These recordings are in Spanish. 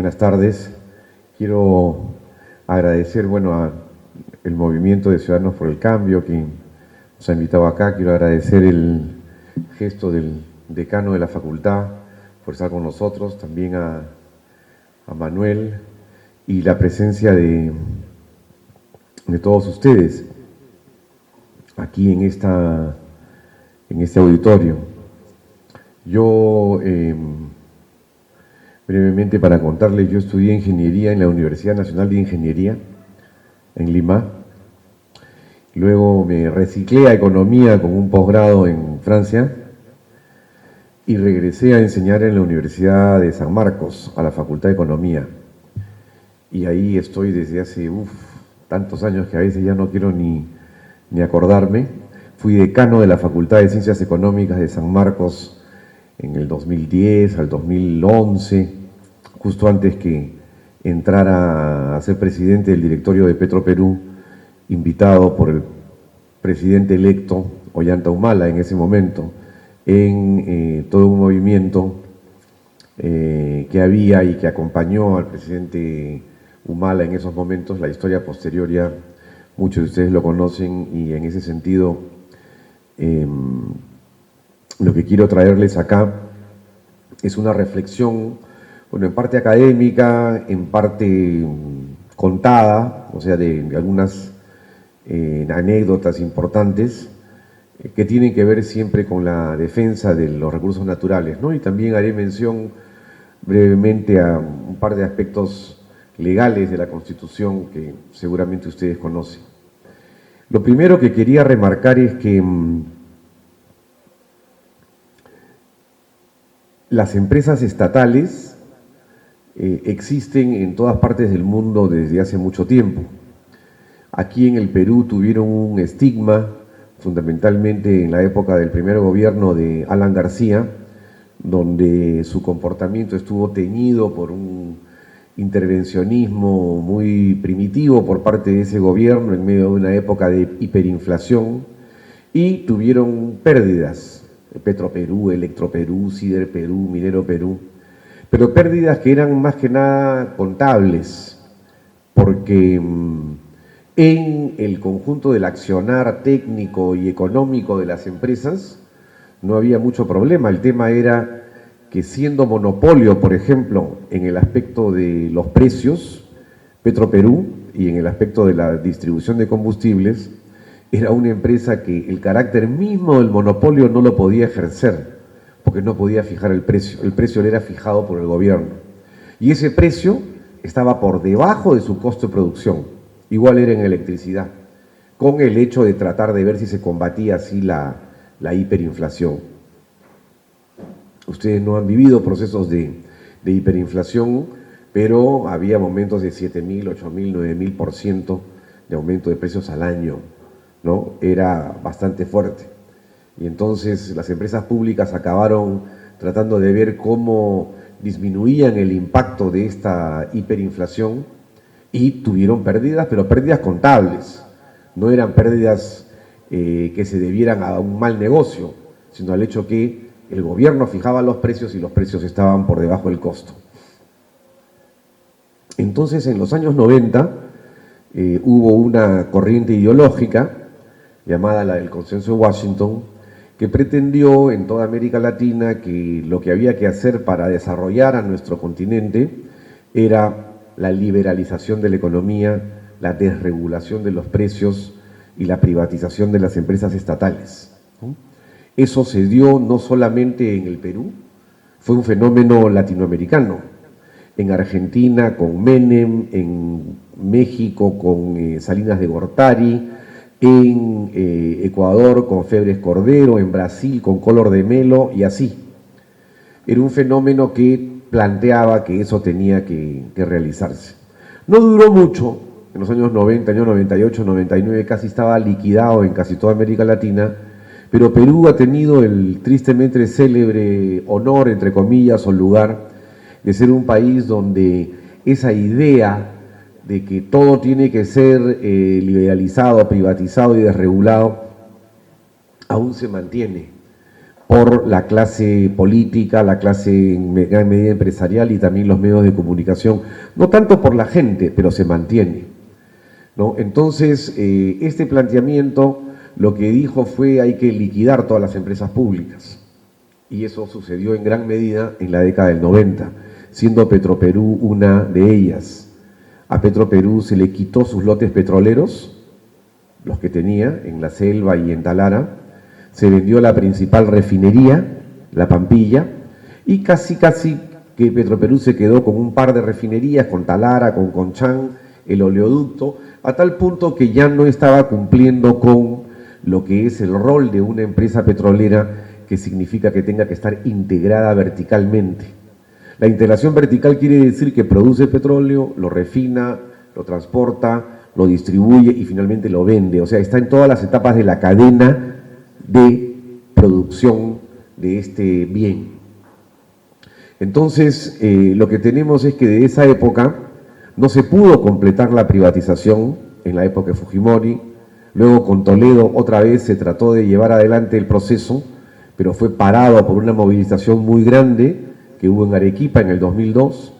buenas tardes. Quiero agradecer, el movimiento de Ciudadanos por el Cambio que nos ha invitado acá. Quiero agradecer el gesto del decano de la facultad por estar con nosotros, también a Manuel y la presencia de todos ustedes aquí en este auditorio. Yo, brevemente para contarles, yo estudié Ingeniería en la Universidad Nacional de Ingeniería en Lima. Luego me reciclé a Economía con un posgrado en Francia y regresé a enseñar en la Universidad de San Marcos, a la Facultad de Economía. Y ahí estoy desde hace tantos años que a veces ya no quiero ni acordarme. Fui decano de la Facultad de Ciencias Económicas de San Marcos en el 2010 al 2011, justo antes que entrara a ser presidente del directorio de Petroperú, invitado por el presidente electo, Ollanta Humala, en ese momento, en todo un movimiento que había y que acompañó al presidente Humala en esos momentos. La historia posterior ya muchos de ustedes lo conocen, y en ese sentido lo que quiero traerles acá es una reflexión, en parte académica, en parte contada, o sea, de algunas anécdotas importantes que tienen que ver siempre con la defensa de los recursos naturales, ¿no? Y también haré mención brevemente a un par de aspectos legales de la Constitución que seguramente ustedes conocen. Lo primero que quería remarcar es que las empresas estatales existen en todas partes del mundo desde hace mucho tiempo. Aquí en el Perú tuvieron un estigma, fundamentalmente en la época del primer gobierno de Alan García, donde su comportamiento estuvo teñido por un intervencionismo muy primitivo por parte de ese gobierno en medio de una época de hiperinflación, y tuvieron pérdidas, Petroperú, Electroperú, Siderperú, Minero Perú, pero pérdidas que eran más que nada contables, porque en el conjunto del accionar técnico y económico de las empresas no había mucho problema. El tema era que, siendo monopolio, por ejemplo, en el aspecto de los precios, Petroperú, y en el aspecto de la distribución de combustibles, era una empresa que el carácter mismo del monopolio no lo podía ejercer, porque no podía fijar el precio le era fijado por el gobierno. Y ese precio estaba por debajo de su costo de producción, igual era en electricidad, con el hecho de tratar de ver si se combatía así la hiperinflación. Ustedes no han vivido procesos de hiperinflación, pero había momentos de 7.000, 8.000, 9.000% de aumento de precios al año, ¿no? Era bastante fuerte. Y entonces las empresas públicas acabaron tratando de ver cómo disminuían el impacto de esta hiperinflación, y tuvieron pérdidas, pero pérdidas contables. No eran pérdidas que se debieran a un mal negocio, sino al hecho que el gobierno fijaba los precios y los precios estaban por debajo del costo. Entonces, en los años 90 hubo una corriente ideológica llamada la del Consenso de Washington, que pretendió en toda América Latina que lo que había que hacer para desarrollar a nuestro continente era la liberalización de la economía, la desregulación de los precios y la privatización de las empresas estatales. Eso se dio no solamente en el Perú, fue un fenómeno latinoamericano. En Argentina con Menem, en México con Salinas de Gortari, en Ecuador con Febres Cordero, en Brasil con Collor de Mello, y así. Era un fenómeno que planteaba que eso tenía que realizarse. No duró mucho, en los años 90, años 98, 99, casi estaba liquidado en casi toda América Latina, pero Perú ha tenido el tristemente célebre honor, entre comillas, o lugar de ser un país donde esa idea de que todo tiene que ser liberalizado, privatizado y desregulado aún se mantiene. por la clase política, la clase en gran medida empresarial y también los medios de comunicación, no tanto por la gente, pero se mantiene, ¿no? Entonces, este planteamiento lo que dijo fue hay que liquidar todas las empresas públicas, y eso sucedió en gran medida en la década del 90, siendo Petroperú una de ellas. A Petroperú se le quitó sus lotes petroleros, los que tenía en la selva y en Talara, se vendió la principal refinería, la Pampilla, y casi que Petroperú se quedó con un par de refinerías, con Talara, con Conchán, el oleoducto, a tal punto que ya no estaba cumpliendo con lo que es el rol de una empresa petrolera, que significa que tenga que estar integrada verticalmente. La integración vertical quiere decir que produce petróleo, lo refina, lo transporta, lo distribuye y finalmente lo vende. O sea, está en todas las etapas de la cadena de producción de este bien. Entonces, lo que tenemos es que de esa época no se pudo completar la privatización en la época de Fujimori. Luego con Toledo otra vez se trató de llevar adelante el proceso, pero fue parado por una movilización muy grande que hubo en Arequipa en el 2002.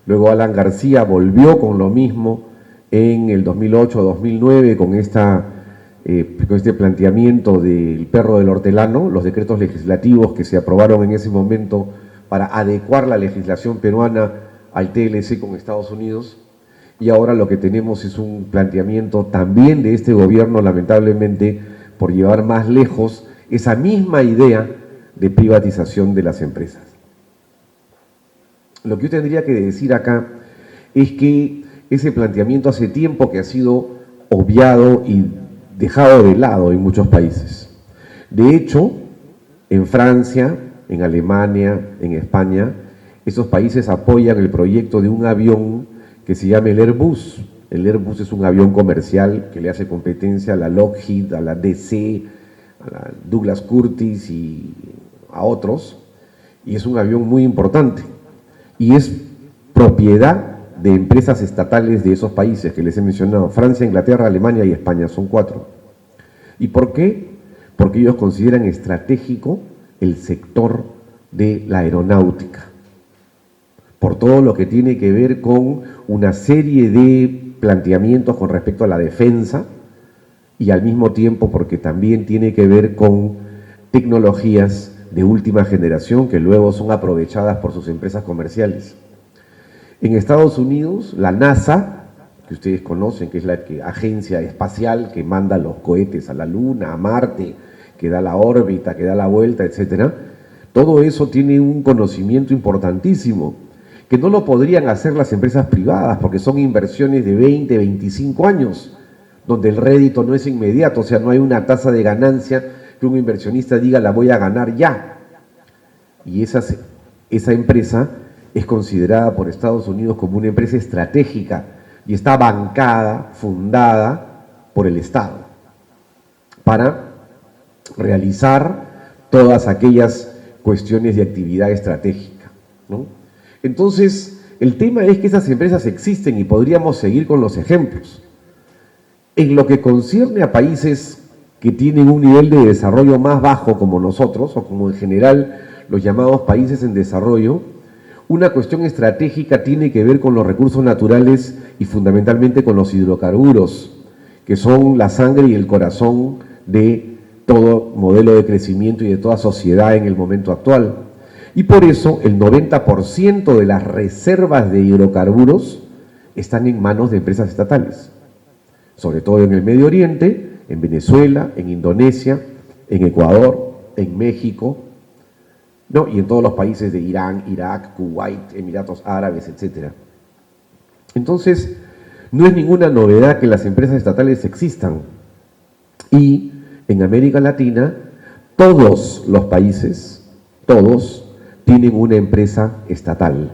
Luego Alan García volvió con lo mismo en el 2008-2009 con este planteamiento del perro del hortelano, los decretos legislativos que se aprobaron en ese momento para adecuar la legislación peruana al TLC con Estados Unidos. Y ahora lo que tenemos es un planteamiento también de este gobierno, lamentablemente, por llevar más lejos esa misma idea de privatización de las empresas. Lo que yo tendría que decir acá es que ese planteamiento hace tiempo que ha sido obviado y dejado de lado en muchos países. De hecho, en Francia, en Alemania, en España, esos países apoyan el proyecto de un avión que se llama el Airbus. El Airbus es un avión comercial que le hace competencia a la Lockheed, a la DC, a la Douglas Curtis y a otros, y es un avión muy importante, y es propiedad de empresas estatales de esos países que les he mencionado: Francia, Inglaterra, Alemania y España, son 4. ¿Y por qué? Porque ellos consideran estratégico el sector de la aeronáutica, por todo lo que tiene que ver con una serie de planteamientos con respecto a la defensa, y al mismo tiempo porque también tiene que ver con tecnologías de última generación que luego son aprovechadas por sus empresas comerciales. En Estados Unidos, la NASA, que ustedes conocen, que es la agencia espacial que manda los cohetes a la Luna, a Marte, que da la órbita, que da la vuelta, etcétera, todo eso tiene un conocimiento importantísimo, que no lo podrían hacer las empresas privadas, porque son inversiones de 20, 25 años, donde el rédito no es inmediato, o sea, no hay una tasa de ganancia que un inversionista diga la voy a ganar ya. Y esa empresa es considerada por Estados Unidos como una empresa estratégica y está bancada, fundada por el Estado para realizar todas aquellas cuestiones de actividad estratégica, ¿no? Entonces, el tema es que esas empresas existen y podríamos seguir con los ejemplos. En lo que concierne a países que tienen un nivel de desarrollo más bajo como nosotros, o como en general los llamados países en desarrollo, una cuestión estratégica tiene que ver con los recursos naturales y fundamentalmente con los hidrocarburos, que son la sangre y el corazón de todo modelo de crecimiento y de toda sociedad en el momento actual. Y por eso el 90% de las reservas de hidrocarburos están en manos de empresas estatales, sobre todo en el Medio Oriente, en Venezuela, en Indonesia, en Ecuador, en México, ¿no? Y en todos los países de Irán, Irak, Kuwait, Emiratos Árabes, etc. Entonces, no es ninguna novedad que las empresas estatales existan. Y en América Latina, todos los países, todos, tienen una empresa estatal,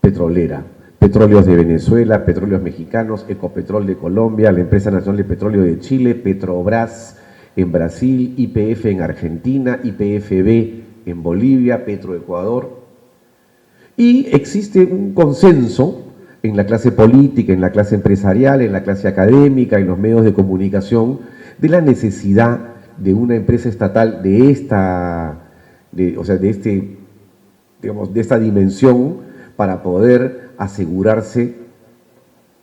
petrolera. Petróleos de Venezuela, Petróleos Mexicanos, Ecopetrol de Colombia, la Empresa Nacional de Petróleo de Chile, Petrobras en Brasil, YPF en Argentina, YPFB en Bolivia, Petroecuador. Y existe un consenso en la clase política, en la clase empresarial, en la clase académica, en los medios de comunicación, de la necesidad de una empresa estatal de esta dimensión para poder asegurarse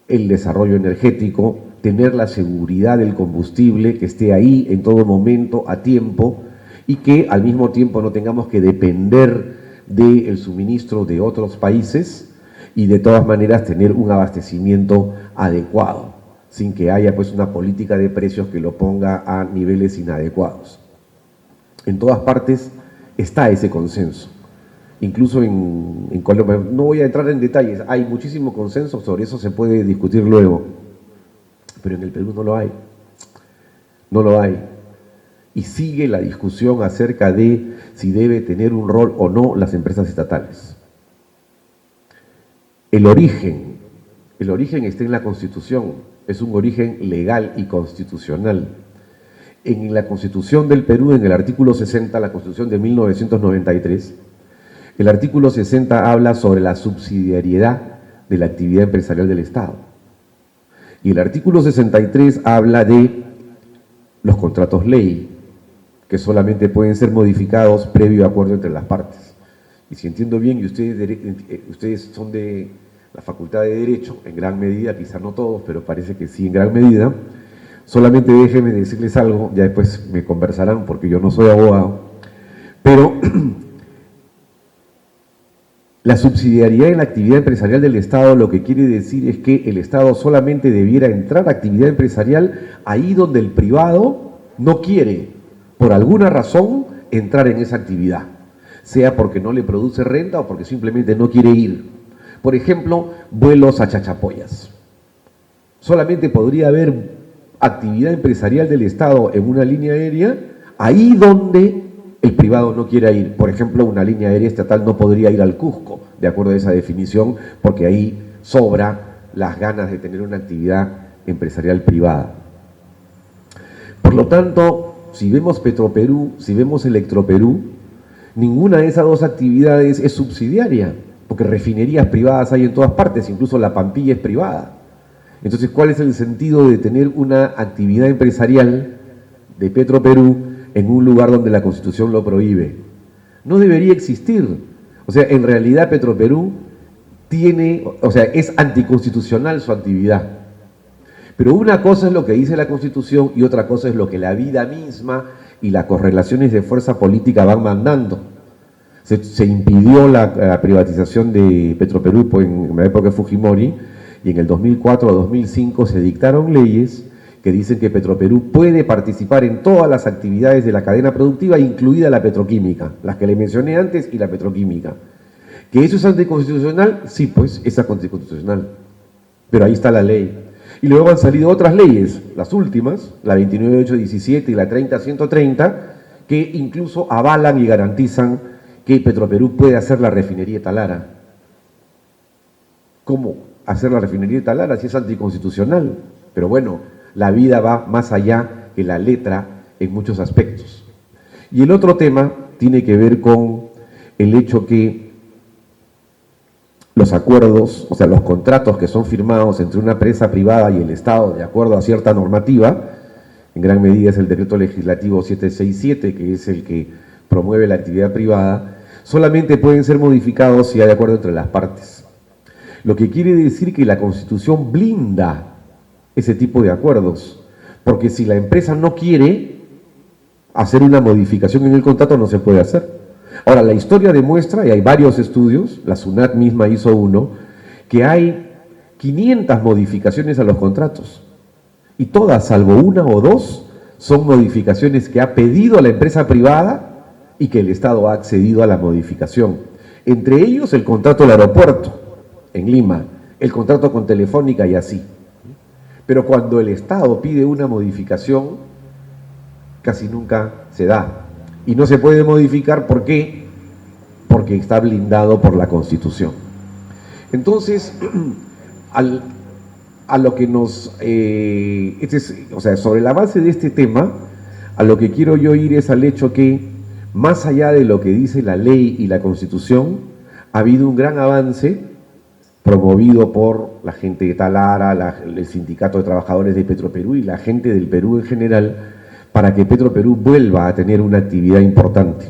el desarrollo energético, tener la seguridad del combustible, que esté ahí en todo momento, a tiempo, y que al mismo tiempo no tengamos que depender del suministro de otros países y de todas maneras tener un abastecimiento adecuado, sin que haya pues una política de precios que lo ponga a niveles inadecuados. En todas partes está ese consenso. Incluso en Colombia, no voy a entrar en detalles, hay muchísimo consenso, sobre eso se puede discutir luego, pero en el Perú no lo hay, no lo hay. Y sigue la discusión acerca de si debe tener un rol o no las empresas estatales. El origen está en la Constitución, es un origen legal y constitucional. En la Constitución del Perú, en el artículo 60, la Constitución de 1993, el artículo 60 habla sobre la subsidiariedad de la actividad empresarial del Estado. Y el artículo 63 habla de los contratos ley, que solamente pueden ser modificados previo acuerdo entre las partes. Y si entiendo bien, y ustedes son de la Facultad de Derecho, en gran medida, quizá no todos, pero parece que sí en gran medida, solamente déjenme decirles algo, ya después me conversarán porque yo no soy abogado, pero la subsidiariedad en la actividad empresarial del Estado lo que quiere decir es que el Estado solamente debiera entrar a actividad empresarial ahí donde el privado no quiere, por alguna razón, entrar en esa actividad, sea porque no le produce renta o porque simplemente no quiere ir. Por ejemplo, vuelos a Chachapoyas. Solamente podría haber actividad empresarial del Estado en una línea aérea ahí donde el privado no quiera ir. Por ejemplo, una línea aérea estatal no podría ir al Cusco, de acuerdo a esa definición, porque ahí sobra las ganas de tener una actividad empresarial privada. Por lo tanto, si vemos Petroperú, si vemos Electroperú, ninguna de esas dos actividades es subsidiaria, porque refinerías privadas hay en todas partes, incluso la Pampilla es privada. Entonces, ¿cuál es el sentido de tener una actividad empresarial de Petroperú en un lugar donde la Constitución lo prohíbe? No debería existir. O sea, en realidad Petroperú es anticonstitucional su actividad. Pero una cosa es lo que dice la Constitución y otra cosa es lo que la vida misma y las correlaciones de fuerza política van mandando. Se impidió la privatización de Petroperú en la época de Fujimori y en el 2004 o 2005 se dictaron leyes que dicen que Petroperú puede participar en todas las actividades de la cadena productiva, incluida la petroquímica, las que le mencioné antes y la petroquímica. ¿Que eso es anticonstitucional? Sí, pues, es anticonstitucional. Pero ahí está la ley. Y luego han salido otras leyes, las últimas, la 29.817 y la 30.130, que incluso avalan y garantizan que Petroperú puede hacer la refinería de Talara. ¿Cómo hacer la refinería de Talara si es anticonstitucional? Pero bueno, la vida va más allá que la letra en muchos aspectos. Y el otro tema tiene que ver con el hecho que los acuerdos, o sea, los contratos que son firmados entre una empresa privada y el Estado de acuerdo a cierta normativa, en gran medida es el decreto legislativo 767, que es el que promueve la actividad privada, solamente pueden ser modificados si hay acuerdo entre las partes. Lo que quiere decir que la Constitución blinda ese tipo de acuerdos, porque si la empresa no quiere hacer una modificación en el contrato, no se puede hacer. Ahora, la historia demuestra, y hay varios estudios, la SUNAT misma hizo uno, que hay 500 modificaciones a los contratos, y todas, salvo una o dos, son modificaciones que ha pedido la empresa privada y que el Estado ha accedido a la modificación. Entre ellos, el contrato del aeropuerto en Lima, el contrato con Telefónica y así. Pero cuando el Estado pide una modificación, casi nunca se da. Y no se puede modificar, ¿por qué? Porque está blindado por la Constitución. Entonces, a lo que nos... sobre la base de este tema, a lo que quiero yo ir es al hecho que, más allá de lo que dice la ley y la Constitución, ha habido un gran avance promovido por la gente de Talara, el Sindicato de Trabajadores de Petroperú y la gente del Perú en general, para que Petroperú vuelva a tener una actividad importante.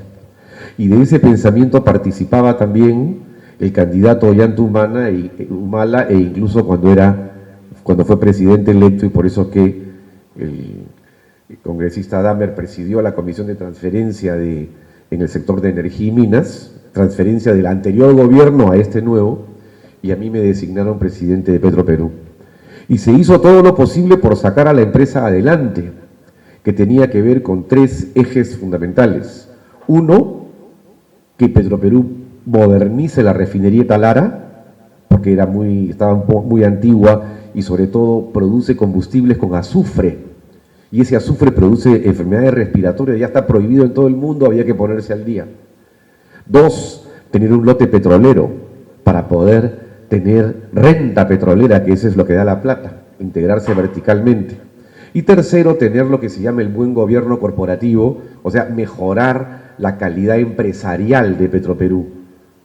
Y de ese pensamiento participaba también el candidato Ollanta Humala, e incluso cuando fue presidente electo, y por eso que el congresista Damer presidió la Comisión de Transferencia en el sector de energía y minas, transferencia del anterior gobierno a este nuevo, y a mí me designaron presidente de Petroperú. Y se hizo todo lo posible por sacar a la empresa adelante, que tenía que ver con 3 ejes fundamentales. Uno, que Petroperú modernice la refinería Talara, porque estaba muy antigua y sobre todo produce combustibles con azufre, y ese azufre produce enfermedades respiratorias, ya está prohibido en todo el mundo, había que ponerse al día. 2, tener un lote petrolero para poder tener renta petrolera, que eso es lo que da la plata, integrarse verticalmente. Y tercero, tener lo que se llama el buen gobierno corporativo, o sea, mejorar la calidad empresarial de Petroperú,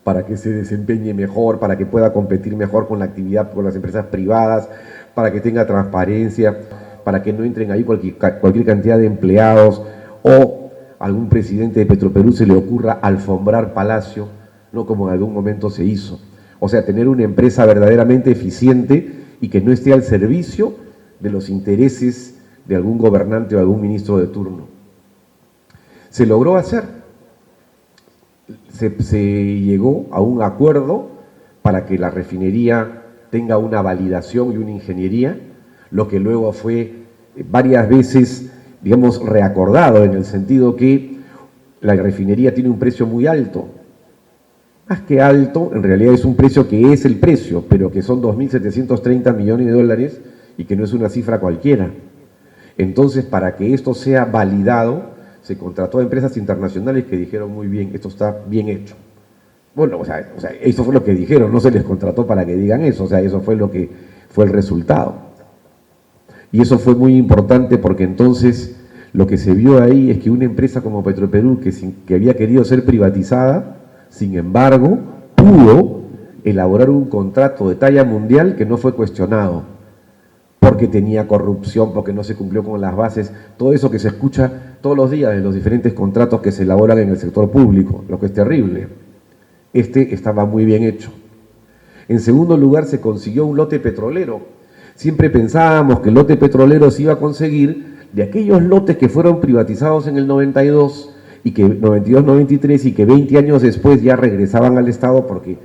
para que se desempeñe mejor, para que pueda competir mejor con la actividad, con las empresas privadas, para que tenga transparencia, para que no entren ahí cualquier cantidad de empleados, o algún presidente de Petroperú se le ocurra alfombrar Palacio, no como en algún momento se hizo. O sea, tener una empresa verdaderamente eficiente y que no esté al servicio de los intereses de algún gobernante o algún ministro de turno. Se logró hacer. Se llegó a un acuerdo para que la refinería tenga una validación y una ingeniería, lo que luego fue varias veces, digamos, reacordado, en el sentido que la refinería tiene un precio muy alto. Más que alto, en realidad es un precio que es el precio, pero que son 2.730 millones de dólares y que no es una cifra cualquiera. Entonces, para que esto sea validado, se contrató a empresas internacionales que dijeron muy bien, esto está bien hecho. Bueno, o sea, eso fue lo que dijeron, no se les contrató para que digan eso, o sea, eso fue lo que fue el resultado. Y eso fue muy importante porque entonces lo que se vio ahí es que una empresa como Petroperú, que había querido ser privatizada, sin embargo, pudo elaborar un contrato de talla mundial que no fue cuestionado, porque tenía corrupción, porque no se cumplió con las bases, todo eso que se escucha todos los días en los diferentes contratos que se elaboran en el sector público, lo que es terrible. Este estaba muy bien hecho. En segundo lugar, se consiguió un lote petrolero. Siempre pensábamos que el lote petrolero se iba a conseguir de aquellos lotes que fueron privatizados en el 92 y que 92-93 y que 20 años después ya regresaban al Estado porque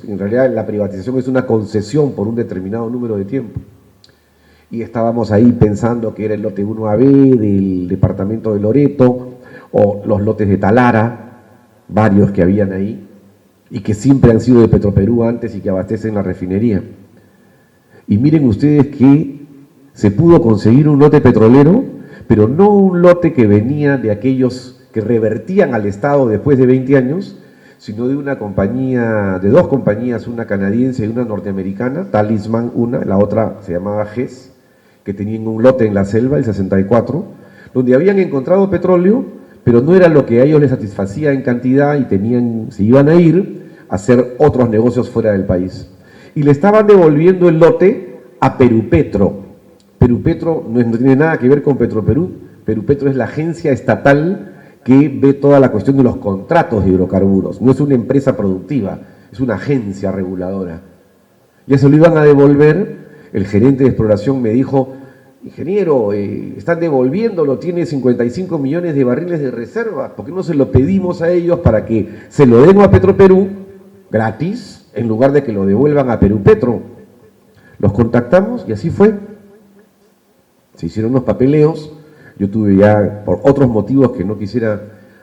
en realidad la privatización es una concesión por un determinado número de tiempo. Y estábamos ahí pensando que era el lote 1AB del departamento de Loreto, o los lotes de Talara, varios que habían ahí, y que siempre han sido de Petroperú antes y que abastecen la refinería. Y miren ustedes que se pudo conseguir un lote petrolero, pero no un lote que venía de aquellos que revertían al Estado después de 20 años, sino de una compañía, de 2 compañías, una canadiense y una norteamericana, Talisman una, la otra se llamaba GES, que tenían un lote en la selva, el 64, donde habían encontrado petróleo, pero no era lo que a ellos les satisfacía en cantidad y se iban a ir a hacer otros negocios fuera del país. Y le estaban devolviendo el lote a Perupetro. Perupetro no tiene nada que ver con Petroperú. Perupetro es la agencia estatal que ve toda la cuestión de los contratos de hidrocarburos. No es una empresa productiva, es una agencia reguladora. Ya se lo iban a devolver. El gerente de exploración me dijo, ingeniero, están devolviéndolo, tiene 55 millones de barriles de reserva, ¿por qué no se lo pedimos a ellos para que se lo den a Petroperú gratis, en lugar de que lo devuelvan a Perupetro? Los contactamos y así fue. Se hicieron unos papeleos, yo tuve ya, por otros motivos que no quisiera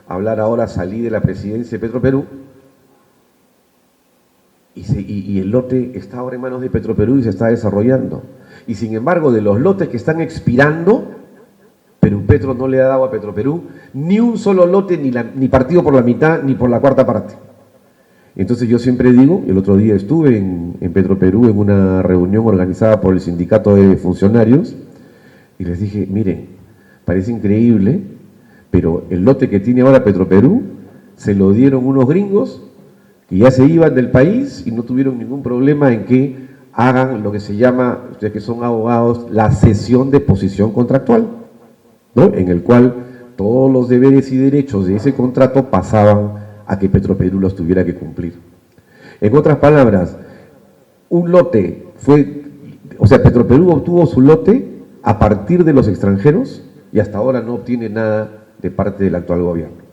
hablar ahora, salí de la presidencia de Petroperú, y el lote está ahora en manos de Petroperú y se está desarrollando. Y sin embargo, de los lotes que están expirando, Perupetro no le ha dado a Petroperú ni un solo lote, ni partido por la mitad, ni por la cuarta parte. Entonces yo siempre digo, el otro día estuve en Petroperú en una reunión organizada por el sindicato de funcionarios, y les dije, miren, parece increíble, pero el lote que tiene ahora Petroperú, se lo dieron unos gringos, que ya se iban del país y no tuvieron ningún problema en que hagan lo que se llama, ustedes que son abogados, la cesión de posición contractual. ¿no? En el cual todos los deberes y derechos de ese contrato pasaban a que Petroperú los tuviera que cumplir. En otras palabras, un lote Petroperú obtuvo su lote a partir de los extranjeros y hasta ahora no obtiene nada de parte del actual gobierno.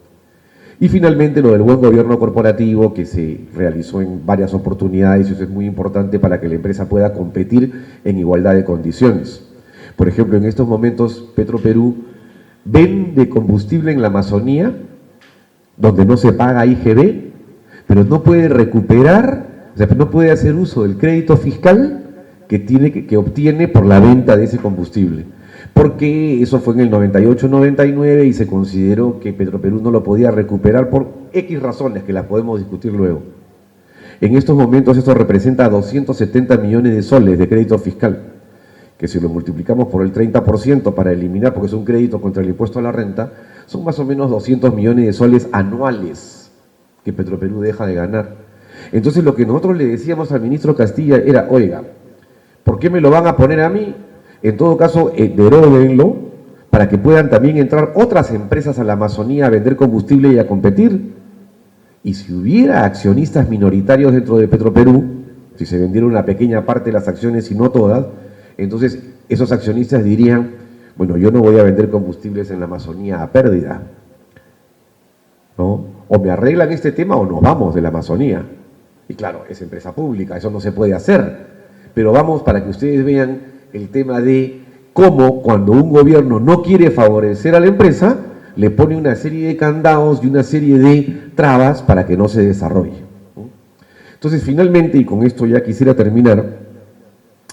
Y finalmente lo del buen gobierno corporativo que se realizó en varias oportunidades y eso es muy importante para que la empresa pueda competir en igualdad de condiciones. Por ejemplo, en estos momentos Petroperú vende combustible en la Amazonía donde no se paga IGB, pero no puede recuperar, no puede hacer uso del crédito fiscal que obtiene por la venta de ese combustible. Porque eso fue en el 98-99 y se consideró que Petroperú no lo podía recuperar por X razones que las podemos discutir luego. En estos momentos esto representa 270 millones de soles de crédito fiscal, que si lo multiplicamos por el 30% para eliminar, porque es un crédito contra el impuesto a la renta, son más o menos 200 millones de soles anuales que Petroperú deja de ganar. Entonces lo que nosotros le decíamos al ministro Castilla era, oiga, ¿por qué me lo van a poner a mí? En todo caso, deróguenlo para que puedan también entrar otras empresas a la Amazonía a vender combustible y a competir. Y si hubiera accionistas minoritarios dentro de Petroperú, si se vendiera una pequeña parte de las acciones y no todas, entonces esos accionistas dirían, bueno, yo no voy a vender combustibles en la Amazonía a pérdida, ¿no? O me arreglan este tema o nos vamos de la Amazonía. Y claro, es empresa pública, eso no se puede hacer. Pero vamos para que ustedes vean el tema de cómo cuando un gobierno no quiere favorecer a la empresa, le pone una serie de candados y una serie de trabas para que no se desarrolle. Entonces, finalmente, y con esto ya quisiera terminar,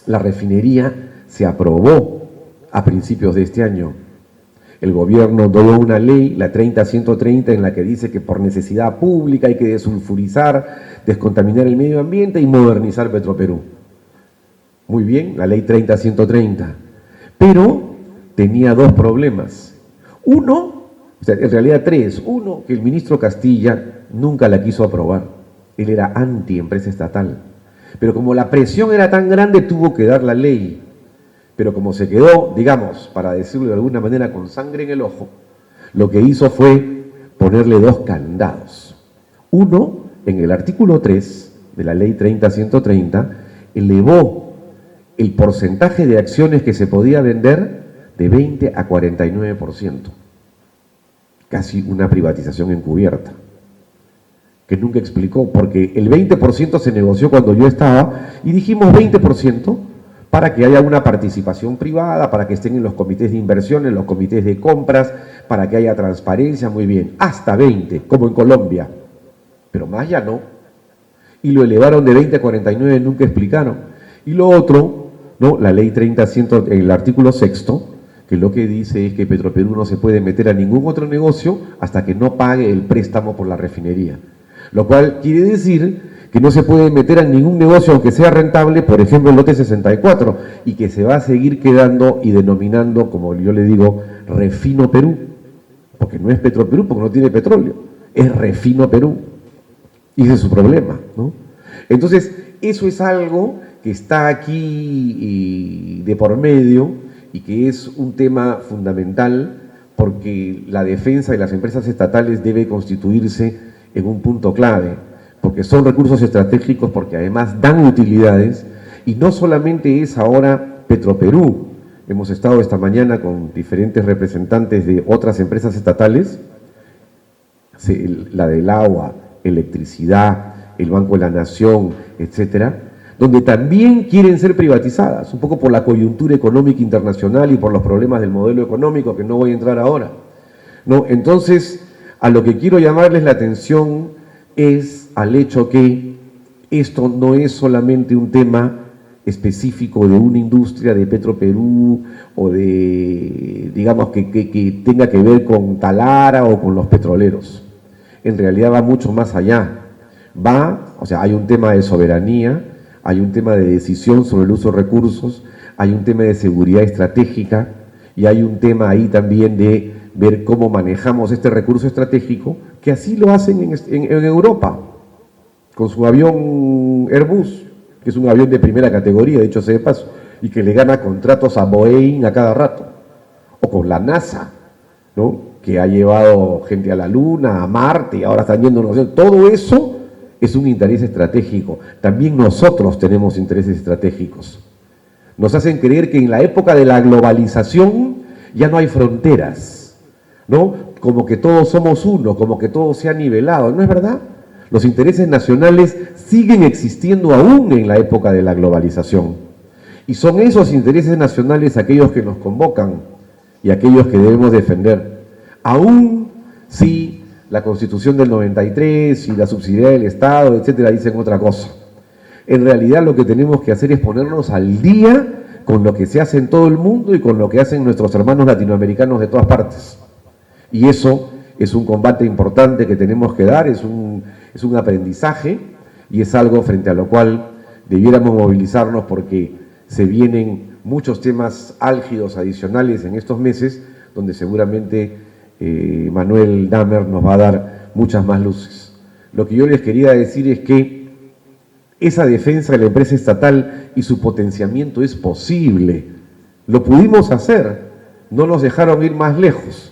la refinería se aprobó a principios de este año. El gobierno dio una ley, la 30-130, en la que dice que por necesidad pública hay que desulfurizar, descontaminar el medio ambiente y modernizar Petroperú. Muy bien, la ley 30-130, pero tenía dos problemas. Uno, en realidad tres. Uno, que el ministro Castilla nunca la quiso aprobar. Él era anti-empresa estatal. Pero como la presión era tan grande, tuvo que dar la ley. Pero como se quedó, digamos, para decirlo de alguna manera, con sangre en el ojo, lo que hizo fue ponerle dos candados. Uno, en el artículo 3 de la ley 30-130, elevó el porcentaje de acciones que se podía vender de 20 a 49%. Casi una privatización encubierta, que nunca explicó, porque el 20% se negoció cuando yo estaba y dijimos 20% para que haya una participación privada, para que estén en los comités de inversión, en los comités de compras, para que haya transparencia, muy bien, hasta 20, como en Colombia, pero más ya no. Y lo elevaron de 20 a 49, nunca explicaron. Y lo otro, ¿no? La ley 30-100, en el artículo 6, que lo que dice es que Petroperú no se puede meter a ningún otro negocio hasta que no pague el préstamo por la refinería. Lo cual quiere decir que no se puede meter a ningún negocio aunque sea rentable, por ejemplo el lote 64, y que se va a seguir quedando y denominando, como yo le digo, Refino Perú, porque no es Petroperú, porque no tiene petróleo, es Refino Perú, y ese es su problema, ¿no? Entonces, eso es algo que está aquí de por medio y que es un tema fundamental porque la defensa de las empresas estatales debe constituirse en un punto clave, porque son recursos estratégicos, porque además dan utilidades, y no solamente es ahora Petroperú. Hemos estado esta mañana con diferentes representantes de otras empresas estatales, la del agua, electricidad, el Banco de la Nación, etcétera, donde también quieren ser privatizadas, un poco por la coyuntura económica internacional y por los problemas del modelo económico, que no voy a entrar ahora, ¿no? Entonces, a lo que quiero llamarles la atención es al hecho que esto no es solamente un tema específico de una industria de Petroperú o de, digamos, que tenga que ver con Talara o con los petroleros. En realidad va mucho más allá. O sea, hay un tema de soberanía, hay un tema de decisión sobre el uso de recursos, hay un tema de seguridad estratégica y hay un tema ahí también de ver cómo manejamos este recurso estratégico, que así lo hacen en Europa, con su avión Airbus, que es un avión de primera categoría, dicho sea de paso, y que le gana contratos a Boeing a cada rato, o con la NASA, ¿no? Que ha llevado gente a la Luna, a Marte, y ahora están yendo, no sé, todo eso es un interés estratégico. También nosotros tenemos intereses estratégicos. Nos hacen creer que en la época de la globalización ya no hay fronteras, ¿no? Como que todos somos uno, como que todo se ha nivelado. ¿No es verdad? Los intereses nacionales siguen existiendo aún en la época de la globalización. Y son esos intereses nacionales aquellos que nos convocan y aquellos que debemos defender. Aún si la Constitución del 93 y la subsidiariedad del Estado, etcétera, dicen otra cosa. En realidad lo que tenemos que hacer es ponernos al día con lo que se hace en todo el mundo y con lo que hacen nuestros hermanos latinoamericanos de todas partes. Y eso es un combate importante que tenemos que dar, es un aprendizaje y es algo frente a lo cual debiéramos movilizarnos porque se vienen muchos temas álgidos adicionales en estos meses donde seguramente Manuel Dahmer nos va a dar muchas más luces. Lo que yo les quería decir es que esa defensa de la empresa estatal y su potenciamiento es posible. Lo pudimos hacer, no nos dejaron ir más lejos.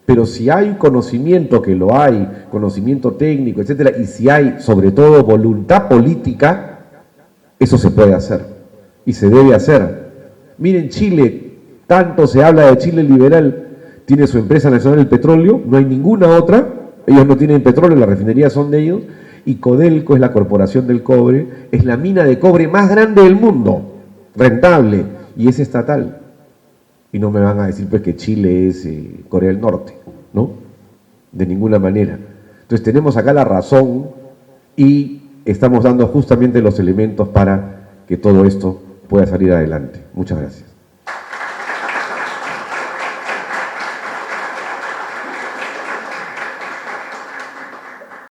Pero si hay conocimiento, que lo hay, conocimiento técnico, etcétera, y si hay, sobre todo, voluntad política, eso se puede hacer y se debe hacer. Miren, Chile, tanto se habla de Chile liberal, tiene su empresa nacional del petróleo, no hay ninguna otra, ellos no tienen petróleo, las refinerías son de ellos, y Codelco es la corporación del cobre, es la mina de cobre más grande del mundo, rentable, y es estatal. Y no me van a decir pues que Chile es Corea del Norte, ¿no? De ninguna manera. Entonces tenemos acá la razón y estamos dando justamente los elementos para que todo esto pueda salir adelante. Muchas gracias.